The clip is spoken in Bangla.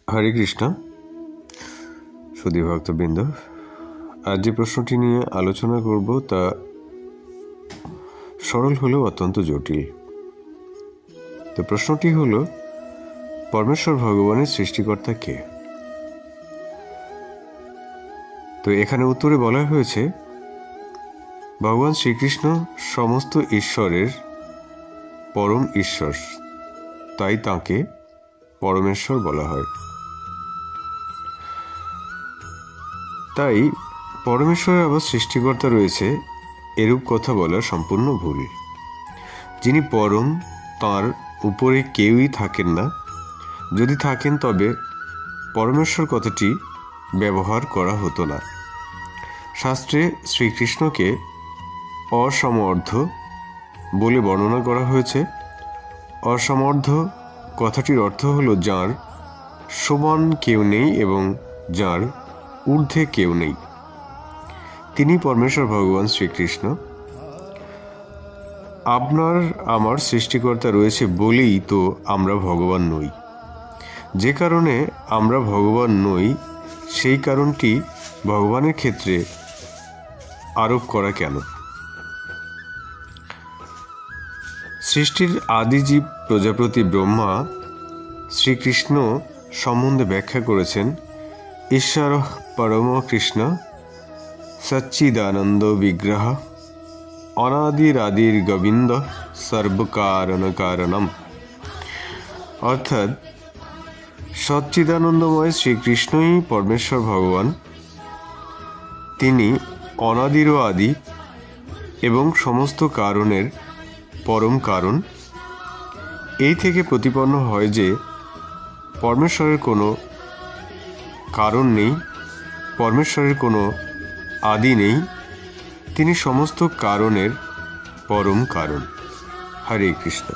হরে কৃষ্ণ সুধী ভক্তবৃন্দ, আজ যে প্রশ্নটি নিয়ে আলোচনা করব তা সরল হলেও অত্যন্ত জটিল। তো প্রশ্নটি হলো, পরমেশ্বর ভগবানের সৃষ্টিকর্তা কে? তো এখানে উত্তরে বলা হয়েছে, ভগবান শ্রীকৃষ্ণ সমস্ত ঈশ্বরের পরম ঈশ্বর, তাই তাঁকে পরমেশ্বর বলা হয়। তাই পরমেশ্বরের আবার সৃষ্টিকর্তা রয়েছে, এরূপ কথা বলা সম্পূর্ণ ভুল। যিনি পরম, তাঁর উপরে কেউই থাকেন না। যদি থাকেন তবে পরমেশ্বর কথাটি ব্যবহার করা হতো না। শাস্ত্রে শ্রীকৃষ্ণকে অসমর্থ বলে বর্ণনা করা হয়েছে। অসমর্থ কথাটির অর্থ হলো যাঁর সমান কেউ নেই এবং যাঁর ঊর্ধ্বে কেউ নেই, তিনি পরমেশ্বর ভগবান শ্রীকৃষ্ণ। আপনার আমার সৃষ্টিকর্তা রয়েছে বলেই তো আমরা ভগবান নই। যে কারণে আমরা ভগবান নই, সেই কারণটি ভগবানের ক্ষেত্রে আরোপ করা কেন? সৃষ্টির আদিজীব প্রজাপতি ব্রহ্মা শ্রীকৃষ্ণ সম্বন্ধে ব্যাখ্যা করেছেন, ঈশ্বর পরম কৃষ্ণ সচ্চিদানন্দ বিগ্রহ অনাদিরাদির গোবিন্দ সর্বকারণ কারণম। অর্থাৎ সচ্চিদানন্দময় শ্রীকৃষ্ণই পরমেশ্বর ভগবান। তিনি অনাদিরও আদি এবং সমস্ত কারণের পরম কারণ। এই থেকে প্রতিপন্ন হয় যে পরমেশ্বরের কোনো কারণ নেই, পরমেশ্বরের কোনো আদি নেই, তিনি সমস্ত কারণের পরম কারণ। হরে কৃষ্ণ।